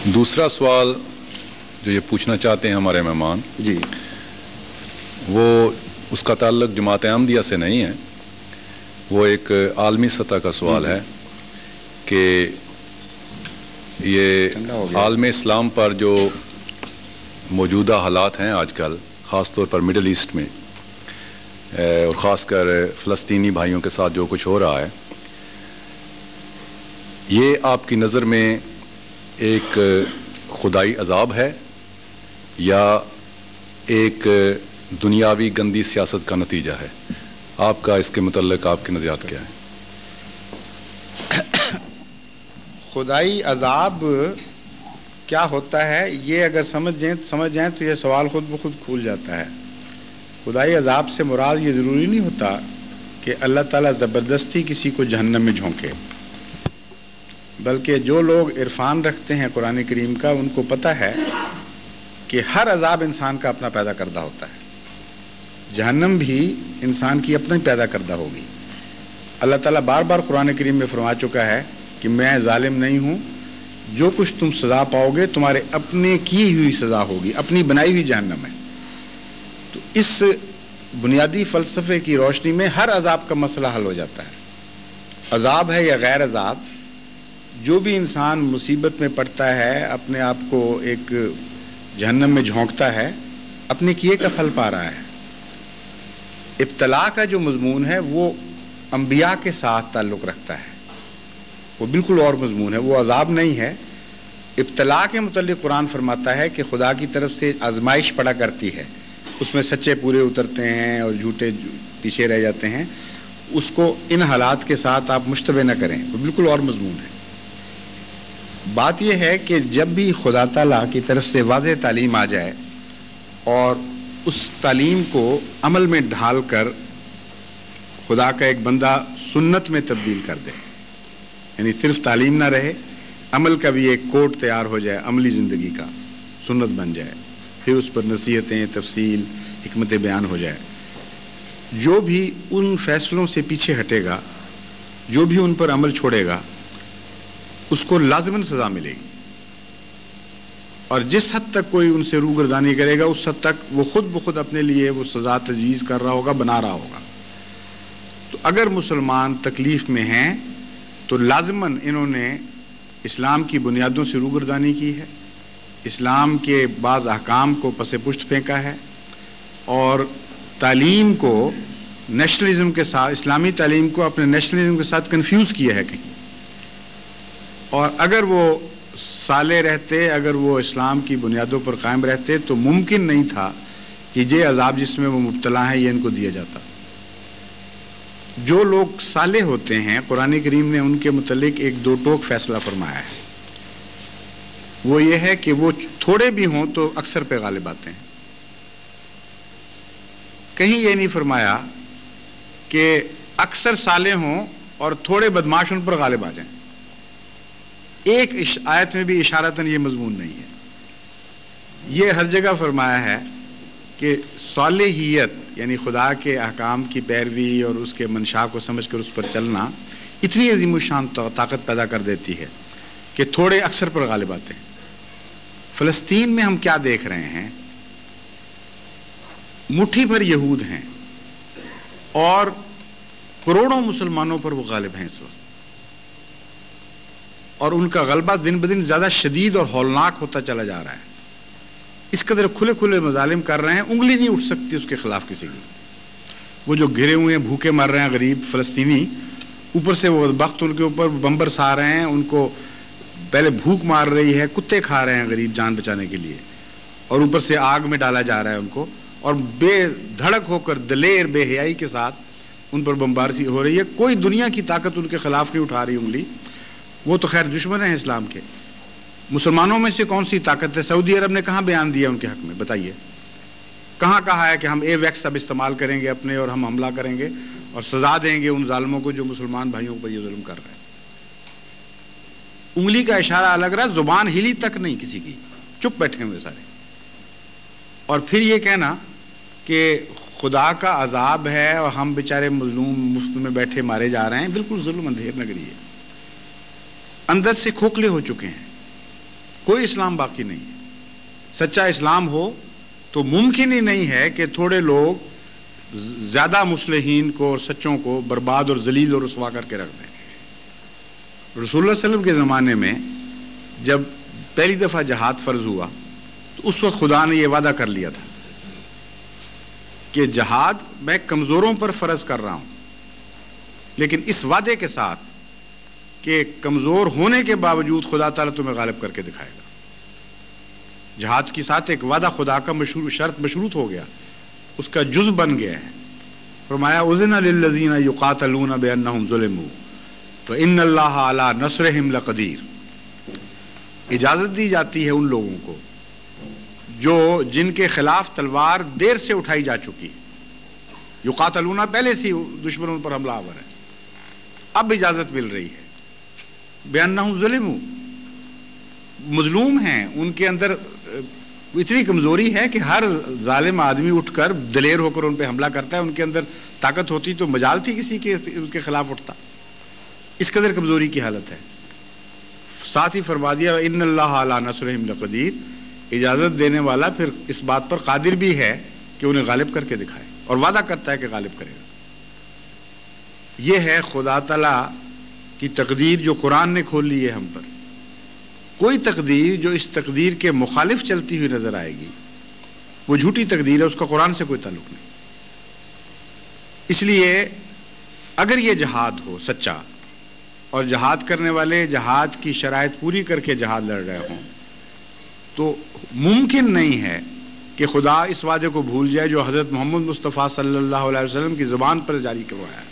دوسرا سوال جو یہ پوچھنا چاہتے ہیں ہمارے مہمان جی، وہ اس کا تعلق جماعت احمدیہ سے نہیں ہے، وہ ایک عالمی سطح کا سوال ہے کہ یہ عالم اسلام پر جو موجودہ حالات ہیں آج کل، خاص طور پر مڈل ایسٹ میں اور خاص کر فلسطینی بھائیوں کے ساتھ جو کچھ ہو رہا ہے، یہ آپ کی نظر میں ایک خدائی عذاب ہے یا ایک دنیاوی گندی سیاست کا نتیجہ ہے؟ آپ کا اس کے متعلق آپ کی نظریات کیا ہیں؟ خدائی عذاب کیا ہوتا ہے یہ اگر سمجھ جائیں تو یہ سوال خود بخود کھول جاتا ہے۔ خدائی عذاب سے مراد یہ ضروری نہیں ہوتا کہ اللہ تعالیٰ زبردستی کسی کو جہنم میں جھونکے، بلکہ جو لوگ عرفان رکھتے ہیں قرآن کریم کا ان کو پتہ ہے کہ ہر عذاب انسان کا اپنا پیدا کردہ ہوتا ہے، جہنم بھی انسان کی اپنا پیدا کردہ ہوگی۔ اللہ تعالیٰ بار بار قرآن کریم میں فرما چکا ہے کہ میں ظالم نہیں ہوں، جو کچھ تم سزا پاؤ گے تمہارے اپنے کی ہوئی سزا ہوگی، اپنی بنائی ہوئی جہنم ہے۔ تو اس بنیادی فلسفے کی روشنی میں ہر عذاب کا مسئلہ حل ہو جاتا ہے، عذاب ہے یا غیر عذاب، جو بھی انسان مصیبت میں پڑتا ہے، اپنے آپ کو ایک جہنم میں جھونکتا ہے، اپنے کیے کا پھل پا رہا ہے۔ ابتلا کا جو مضمون ہے وہ انبیاء کے ساتھ تعلق رکھتا ہے، وہ بالکل اور مضمون ہے، وہ عذاب نہیں ہے۔ ابتلا کے متعلق قرآن فرماتا ہے کہ خدا کی طرف سے آزمائش پڑا کرتی ہے، اس میں سچے پورے اترتے ہیں اور جھوٹے پیچھے رہ جاتے ہیں، اس کو ان حالات کے ساتھ آپ مشتبہ نہ کریں، وہ بالکل اور مضمون ہے۔ بات یہ ہے کہ جب بھی خدا تعالیٰ کی طرف سے واضح تعلیم آ جائے اور اس تعلیم کو عمل میں ڈھال کر خدا کا ایک بندہ سنت میں تبدیل کر دے، یعنی صرف تعلیم نہ رہے، عمل کا بھی ایک کوڈ تیار ہو جائے، عملی زندگی کا سنت بن جائے، پھر اس پر نصیحتیں، تفصیل، حکمت بیان ہو جائے، جو بھی ان فیصلوں سے پیچھے ہٹے گا، جو بھی ان پر عمل چھوڑے گا، اس کو لازماً سزا ملے گی، اور جس حد تک کوئی ان سے روگردانی کرے گا اس حد تک وہ خود بخود اپنے لیے وہ سزا تجویز کر رہا ہوگا، بنا رہا ہوگا۔ تو اگر مسلمان تکلیف میں ہیں تو لازماً انہوں نے اسلام کی بنیادوں سے روگردانی کی ہے، اسلام کے بعض احکام کو پس پشت پھینکا ہے، اور تعلیم کو نیشنلزم کے ساتھ، اسلامی تعلیم کو اپنے نیشنلزم کے ساتھ کنفیوز کیا ہے کہیں۔ اور اگر وہ صالح رہتے، اگر وہ اسلام کی بنیادوں پر قائم رہتے تو ممکن نہیں تھا کہ یہ عذاب جس میں وہ مبتلا ہیں یہ ان کو دیا جاتا۔ جو لوگ صالح ہوتے ہیں قرآن کریم نے ان کے متعلق ایک دو ٹوک فیصلہ فرمایا ہے، وہ یہ ہے کہ وہ تھوڑے بھی ہوں تو اکثر پہ غالب آتے ہیں۔ کہیں یہ نہیں فرمایا کہ اکثر صالح ہوں اور تھوڑے بدماش ان پر غالب آ جائیں۔ ایک آیت میں بھی اشارتاً یہ مضمون نہیں ہے، یہ ہر جگہ فرمایا ہے کہ صالحیت یعنی خدا کے احکام کی پیروی اور اس کے منشا کو سمجھ کر اس پر چلنا اتنی عظیم الشان طاقت پیدا کر دیتی ہے کہ تھوڑے اکثر پر غالب آتے ہیں۔ فلسطین میں ہم کیا دیکھ رہے ہیں؟ مٹھی بھر یہود ہیں اور کروڑوں مسلمانوں پر وہ غالب ہیں اس وقت، اور ان کا غلبہ دن بدن زیادہ شدید اور ہولناک ہوتا چلا جا رہا ہے۔ اس قدر کھلے کھلے مظالم کر رہے ہیں، انگلی نہیں اٹھ سکتی اس کے خلاف کسی کی۔ وہ جو گھرے ہوئے ہیں، بھوکے مر رہے ہیں غریب فلسطینی، اوپر سے وہ بخت ان کے اوپر بمبرس آ رہے ہیں، ان کو پہلے بھوک مار رہی ہے، کتے کھا رہے ہیں غریب جان بچانے کے لیے، اور اوپر سے آگ میں ڈالا جا رہا ہے ان کو، اور بے دھڑک ہو کر دلیر بے حیائی کے ساتھ ان پر بمبارسی ہو رہی ہے۔ کوئی دنیا کی طاقت ان کے خلاف نہیں اٹھا رہی انگلی، وہ تو خیر دشمن ہیں اسلام کے۔ مسلمانوں میں سے کون سی طاقت ہے؟ سعودی عرب نے کہاں بیان دیا ان کے حق میں؟ بتائیے، کہاں کہا ہے کہ ہم اے ویکس اب استعمال کریں گے اپنے اور ہم حملہ کریں گے اور سزا دیں گے ان ظالموں کو جو مسلمان بھائیوں پر یہ ظلم کر رہے ہیں؟ انگلی کا اشارہ الگ رہا، زبان ہلی تک نہیں کسی کی، چپ بیٹھے ہوئے سارے۔ اور پھر یہ کہنا کہ خدا کا عذاب ہے اور ہم بیچارے مظلوم مفت میں بیٹھے مارے جا رہے ہیں، بالکل ظلم اندھیر نگری ہے، اندر سے کھوکھلے ہو چکے ہیں۔ کوئی اسلام باقی نہیں ہے۔ سچا اسلام ہو تو ممکن ہی نہیں ہے کہ تھوڑے لوگ زیادہ مصلحین کو اور سچوں کو برباد اور ذلیل اور رسوا کر کے رکھ دیں۔ رسول اللہ صلی اللہ علیہ وسلم کے زمانے میں جب پہلی دفعہ جہاد فرض ہوا تو اس وقت خدا نے یہ وعدہ کر لیا تھا کہ جہاد میں کمزوروں پر فرض کر رہا ہوں، لیکن اس وعدے کے ساتھ کہ کمزور ہونے کے باوجود خدا تعالیٰ تمہیں غالب کر کے دکھائے گا۔ جہاد کے ساتھ ایک وعدہ خدا کا شرط مشروط ہو گیا، اس کا جز بن گیا ہے۔ فرمایا اذن للذین یقاتلون بانہم ظلموا وان اللہ علی نصرہم لقدیر۔ اجازت دی جاتی ہے ان لوگوں کو جو جن کے خلاف تلوار دیر سے اٹھائی جا چکی ہے۔ یقاتلون پہلے سے دشمنوں پر حملہ آور ہے، اب اجازت مل رہی ہے۔ بانہم ظلموا، مظلوم ہیں، ان کے اندر اتنی کمزوری ہے کہ ہر ظالم آدمی اٹھ کر دلیر ہو کر ان پہ حملہ کرتا ہے، ان کے اندر طاقت ہوتی تو مجال تھی کسی کے ان کے خلاف اٹھتا، اس قدر کمزوری کی حالت ہے۔ ساتھ ہی فرما دیا ان اللہ علی نصرہم لقدیر، اجازت دینے والا پھر اس بات پر قادر بھی ہے کہ انہیں غالب کر کے دکھائے، اور وعدہ کرتا ہے کہ غالب کرے گا۔ یہ ہے خدا تعالیٰ کی تقدیر جو قرآن نے کھول لی ہے ہم پر۔ کوئی تقدیر جو اس تقدیر کے مخالف چلتی ہوئی نظر آئے گی وہ جھوٹی تقدیر ہے، اس کا قرآن سے کوئی تعلق نہیں۔ اس لیے اگر یہ جہاد ہو سچا اور جہاد کرنے والے جہاد کی شرائط پوری کر کے جہاد لڑ رہے ہوں تو ممکن نہیں ہے کہ خدا اس وعدے کو بھول جائے جو حضرت محمد مصطفیٰ صلی اللہ علیہ وسلم کی زبان پر جاری کروایا ہے۔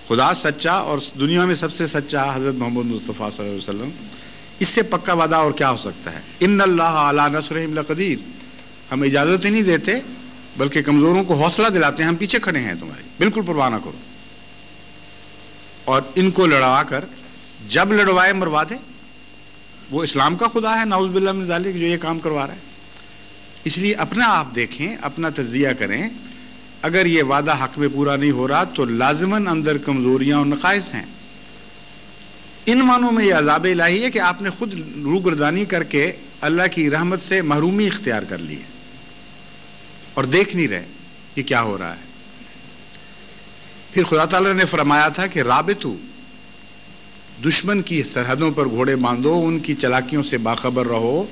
خدا سچا اور دنیا میں سب سے سچا حضرت محمد مصطفیٰ صلی اللہ علیہ وسلم، اس سے پکا وعدہ اور کیا ہو سکتا ہے؟ ان اللہ علی نصرہم لقدیر۔ ہم اجازت ہی نہیں دیتے بلکہ کمزوروں کو حوصلہ دلاتے ہیں، ہم پیچھے کھڑے ہیں تمہاری، بالکل پرواہ نہ کرو، اور ان کو لڑوا کر جب لڑوائے مروا دے۔ وہ اسلام کا خدا ہے نعوذ باللہ من ذالک جو یہ کام کروا رہا ہے۔ اس لیے اپنا آپ دیکھیں، اپنا تجزیہ کریں، اگر یہ وعدہ حق میں پورا نہیں ہو رہا تو لازماً اندر کمزوریاں اور نقائص ہیں۔ ان معنوں میں یہ عذاب الہی ہے کہ آپ نے خود روگردانی کر کے اللہ کی رحمت سے محرومی اختیار کر لی ہے اور دیکھ نہیں رہے کہ کیا ہو رہا ہے۔ پھر خدا تعالیٰ نے فرمایا تھا کہ رابطو، دشمن کی سرحدوں پر گھوڑے باندھو، ان کی چلاکیوں سے باخبر رہو،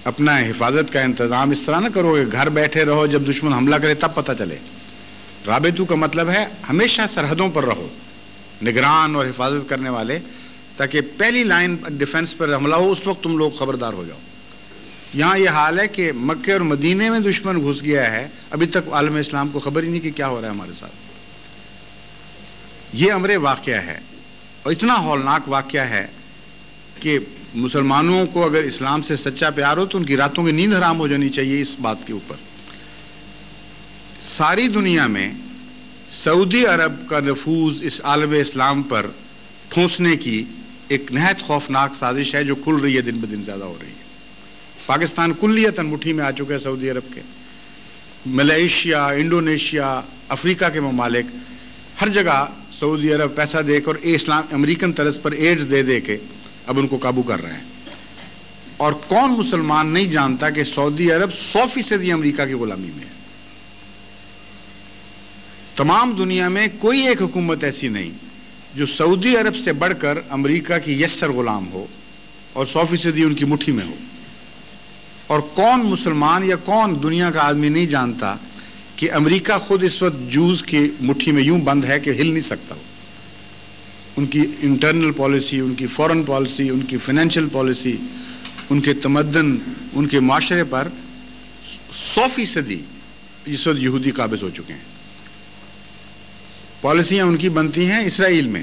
اپنا حفاظت کا انتظام اس طرح نہ کرو کہ گھر بیٹھے رہو، جب دشمن حملہ کرے تب پتہ چلے۔ رابطو کا مطلب ہے ہمیشہ سرحدوں پر رہو، نگران اور حفاظت کرنے والے، تاکہ پہلی لائن ڈیفنس پر حملہ ہو اس وقت تم لوگ خبردار ہو جاؤ۔ یہاں یہ حال ہے کہ مکے اور مدینے میں دشمن گھس گیا ہے، ابھی تک عالم اسلام کو خبر ہی نہیں کہ کیا ہو رہا ہے ہمارے ساتھ۔ یہ امر واقعہ ہے، اور اتنا ہولناک واقعہ ہے کہ مسلمانوں کو اگر اسلام سے سچا پیار ہو تو ان کی راتوں کی نیند حرام ہو جانی چاہیے اس بات کے اوپر۔ ساری دنیا میں سعودی عرب کا نفوذ اس عالم اسلام پر ٹھونسنے کی ایک نہایت خوفناک سازش ہے جو کھل رہی ہے، دن بدن زیادہ ہو رہی ہے۔ پاکستان کلیتاً مٹھی میں آ چکا ہے سعودی عرب کے، ملیشیا، انڈونیشیا، افریقہ کے ممالک، ہر جگہ سعودی عرب پیسہ دے کر اسلام امریکن طرز پر ایڈز دے دے کے اب ان کو قابو کر رہے ہیں۔ اور کون مسلمان نہیں جانتا کہ سعودی عرب 100% امریکہ کی غلامی میں ہے۔ تمام دنیا میں کوئی ایک حکومت ایسی نہیں جو سعودی عرب سے بڑھ کر امریکہ کی یسر غلام ہو اور 100% ان کی مٹھی میں ہو۔ اور کون مسلمان یا کون دنیا کا آدمی نہیں جانتا کہ امریکہ خود اس وقت جوز کی مٹھی میں یوں بند ہے کہ ہل نہیں سکتا ہو۔ ان کی انٹرنل پالیسی، ان کی فورن پالیسی، ان کی فائنینشیل پالیسی، ان کے تمدن، ان کے معاشرے پر 100% اس وقت یہودی قابض ہو چکے ہیں۔ پالیسیاں ان کی بنتی ہیں اسرائیل میں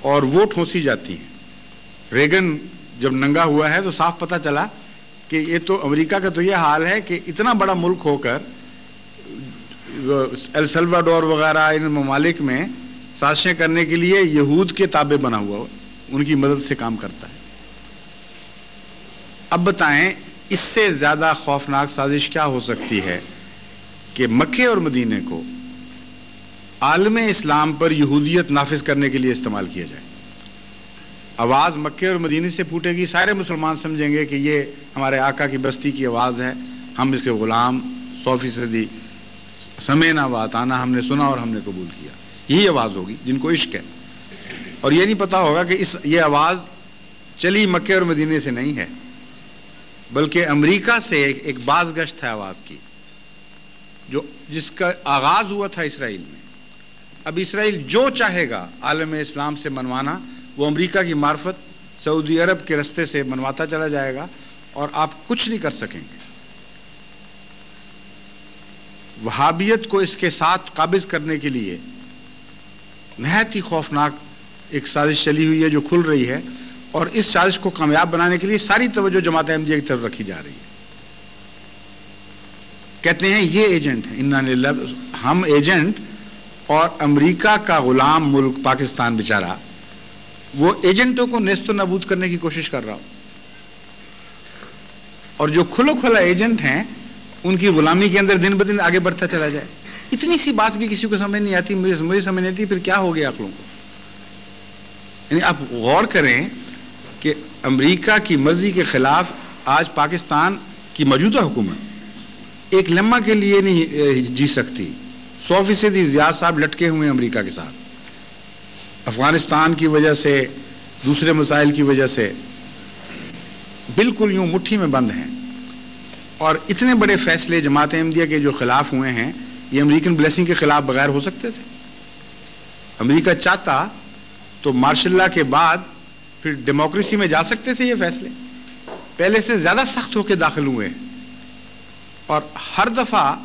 اور وہ ٹھونسی جاتی ہیں۔ ریگن جب ننگا ہوا ہے تو صاف پتہ چلا کہ یہ تو امریکہ کا تو یہ حال ہے کہ اتنا بڑا ملک ہو کر ایل سلواڈور وغیرہ ان ممالک میں سازشیں کرنے کے لیے یہود کے تابع بنا ہوا، ان کی مدد سے کام کرتا ہے۔ اب بتائیں اس سے زیادہ خوفناک سازش کیا ہو سکتی ہے کہ مکے اور مدینے کو عالم اسلام پر یہودیت نافذ کرنے کے لیے استعمال کیا جائے۔ آواز مکے اور مدینے سے پھوٹے گی، سارے مسلمان سمجھیں گے کہ یہ ہمارے آقا کی بستی کی آواز ہے، ہم اس کے غلام 100% سمعنا واطعنا، ہم نے سنا اور ہم نے قبول کیا. یہی آواز ہوگی جن کو عشق ہے. اور یہ نہیں پتا ہوگا کہ یہ آواز چلی مکے اور مدینے سے نہیں ہے، بلکہ امریکہ سے ایک باز گشت ہے آواز کی، جس کا آغاز ہوا تھا اسرائیل میں. اب اسرائیل جو چاہے گا عالم اسلام سے منوانا، وہ امریکہ کی معرفت سعودی عرب کے رستے سے منواتا چلا جائے گا، اور آپ کچھ نہیں کر سکیں گے. وہابیت کو اس کے ساتھ قابض کرنے کے لیے نہایت ہی خوفناک ایک سازش چلی ہوئی ہے جو کھل رہی ہے، اور اس سازش کو کامیاب بنانے کے لیے ساری توجہ جماعت احمدیہ کی طرف رکھی جا رہی ہے. کہتے ہیں یہ ایجنٹ ہیں، انا للہ، ہم ایجنٹ، اور امریکہ کا غلام ملک پاکستان بیچارہ وہ ایجنٹوں کو نیست و نابود کرنے کی کوشش کر رہا ہو، اور جو کھلا ایجنٹ ہیں ان کی غلامی کے اندر دن بدن آگے بڑھتا چلا جائے. اتنی سی بات بھی کسی کو سمجھ نہیں آتی، مجھے سمجھ نہیں آتی، پھر کیا ہو گیا عقلوں کو. یعنی آپ غور کریں کہ امریکہ کی مرضی کے خلاف آج پاکستان کی موجودہ حکومت ایک لمحہ کے لیے نہیں جی سکتی. 100% ضیاء صاحب لٹکے ہوئے ہیں امریکہ کے ساتھ، افغانستان کی وجہ سے، دوسرے مسائل کی وجہ سے بالکل یوں مٹھی میں بند ہیں. اور اتنے بڑے فیصلے جماعت احمدیہ کے جو خلاف ہوئے ہیں، یہ امریکن بلیسنگ کے خلاف بغیر ہو سکتے تھے. امریکہ چاہتا تو مارشل لا کے بعد پھر ڈیموکریسی میں جا سکتے تھے. یہ فیصلے پہلے سے زیادہ سخت ہو کے داخل ہوئے ہیں، اور ہر دفعہ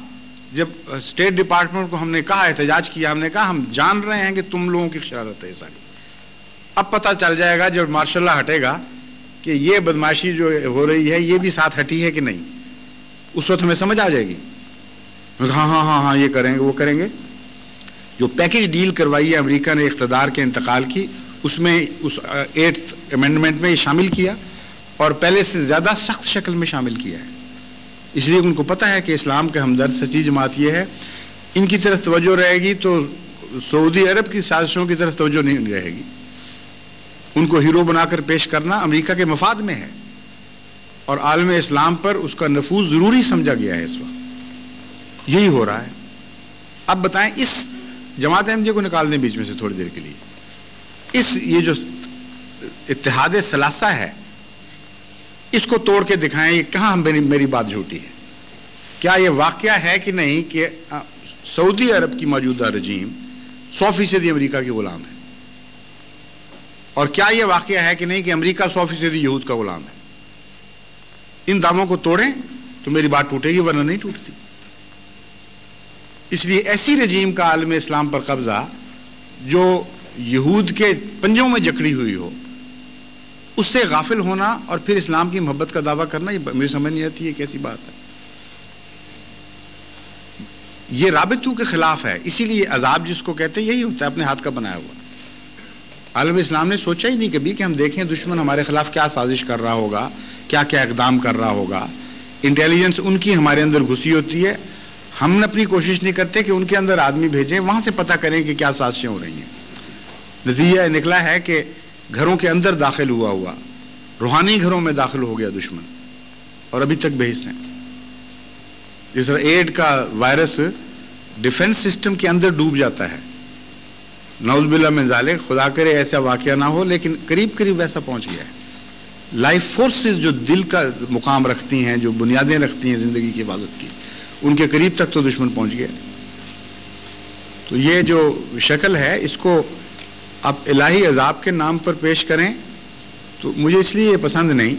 جب اسٹیٹ ڈپارٹمنٹ کو ہم نے کہا، احتجاج کیا، ہم نے کہا ہم جان رہے ہیں کہ تم لوگوں کی شرارت ہے ساری، اب پتہ چل جائے گا جب مارشل لا ہٹے گا کہ یہ بدماشی جو ہو رہی ہے یہ بھی ساتھ ہٹی ہے کہ نہیں. اس وقت ہمیں سمجھ آ جائے گی. ہاں یہ کریں گے، وہ کریں گے. جو پیکج ڈیل کروائی ہے امریکہ نے اقتدار کے انتقال کی، اس میں اس 8th امینڈمنٹ میں یہ شامل کیا، اور پہلے سے زیادہ سخت شکل میں شامل کیا ہے. اس لیے ان کو پتہ ہے کہ اسلام کا ہمدرد سچی جماعت یہ ہے، ان کی طرف توجہ رہے گی تو سعودی عرب کی سازشوں کی طرف توجہ نہیں رہے گی. ان کو ہیرو بنا کر پیش کرنا امریکہ کے مفاد میں ہے، اور عالم اسلام پر اس کا نفوذ ضروری سمجھا گیا ہے. اس وقت یہی ہو رہا ہے. اب بتائیں، اس جماعت احمدیہ کو نکال دیں بیچ میں سے تھوڑی دیر کے لیے، یہ جو اتحاد ثلاثہ ہے اس کو توڑ کے دکھائیں، یہ کہاں میری بات جھوٹی ہے. کیا یہ واقعہ ہے کہ نہیں کہ سعودی عرب کی موجودہ رجیم 100% امریکہ کی غلام ہے؟ اور کیا یہ واقعہ ہے کہ نہیں کہ امریکہ 100% یہود کا غلام ہے؟ ان دعووں کو توڑیں تو میری بات ٹوٹے گی، ورنہ نہیں ٹوٹتی. اس لیے ایسی رجیم کا عالم اسلام پر قبضہ جو یہود کے پنجوں میں جکڑی ہوئی ہو، اس سے غافل ہونا اور پھر اسلام کی محبت کا دعویٰ کرنا، یہ مجھے سمجھ نہیں آتی ہے کیسی بات ہے. یہ رابطوں کے خلاف ہے. اسی لیے عذاب جس کو کہتے ہیں یہی ہوتا ہے، اپنے ہاتھ کا بنایا ہوا. عالم اسلام نے سوچا ہی نہیں کبھی کہ ہم دیکھیں دشمن ہمارے خلاف کیا سازش کر رہا ہوگا، کیا کیا اقدام کر رہا ہوگا. انٹیلیجنس ان کی ہمارے اندر گھسی ہوتی ہے. ہم نے اپنی کوشش نہیں کرتے کہ ان کے اندر آدمی بھیجیں، وہاں سے پتہ کریں کہ کیا سازشیں ہو رہی ہیں. نتیجہ نکلا ہے کہ گھروں کے اندر داخل ہوا، روحانی گھروں میں داخل ہو گیا دشمن، اور ابھی تک بحث ہیں. جس طرح ایڈ کا وائرس ڈیفنس سسٹم کے اندر ڈوب جاتا ہے، نعوذ باللہ من ذالک، خدا کرے ایسا واقعہ نہ ہو، لیکن قریب ویسا پہنچ گیا ہے. لائف فورسز جو دل کا مقام رکھتی ہیں، جو بنیادیں رکھتی ہیں زندگی کی حفاظت کی، ان کے قریب تک تو دشمن پہنچ گیا. تو یہ جو شکل ہے اس کو آپ الہی عذاب کے نام پر پیش کریں تو مجھے اس لیے یہ پسند نہیں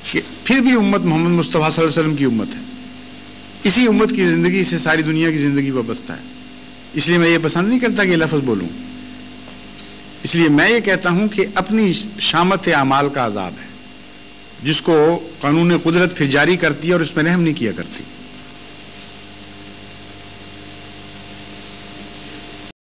کہ پھر بھی امت محمد مصطفیٰ صلی اللہ علیہ وسلم کی امت ہے. اسی امت کی زندگی سے ساری دنیا کی زندگی وابستہ ہے. اس لیے میں یہ پسند نہیں کرتا کہ یہ لفظ بولوں. اس لیے میں یہ کہتا ہوں کہ اپنی شامت اعمال کا عذاب ہے، جس کو قانون قدرت پھر جاری کرتی ہے اور اس میں رحم نہیں کیا کرتی.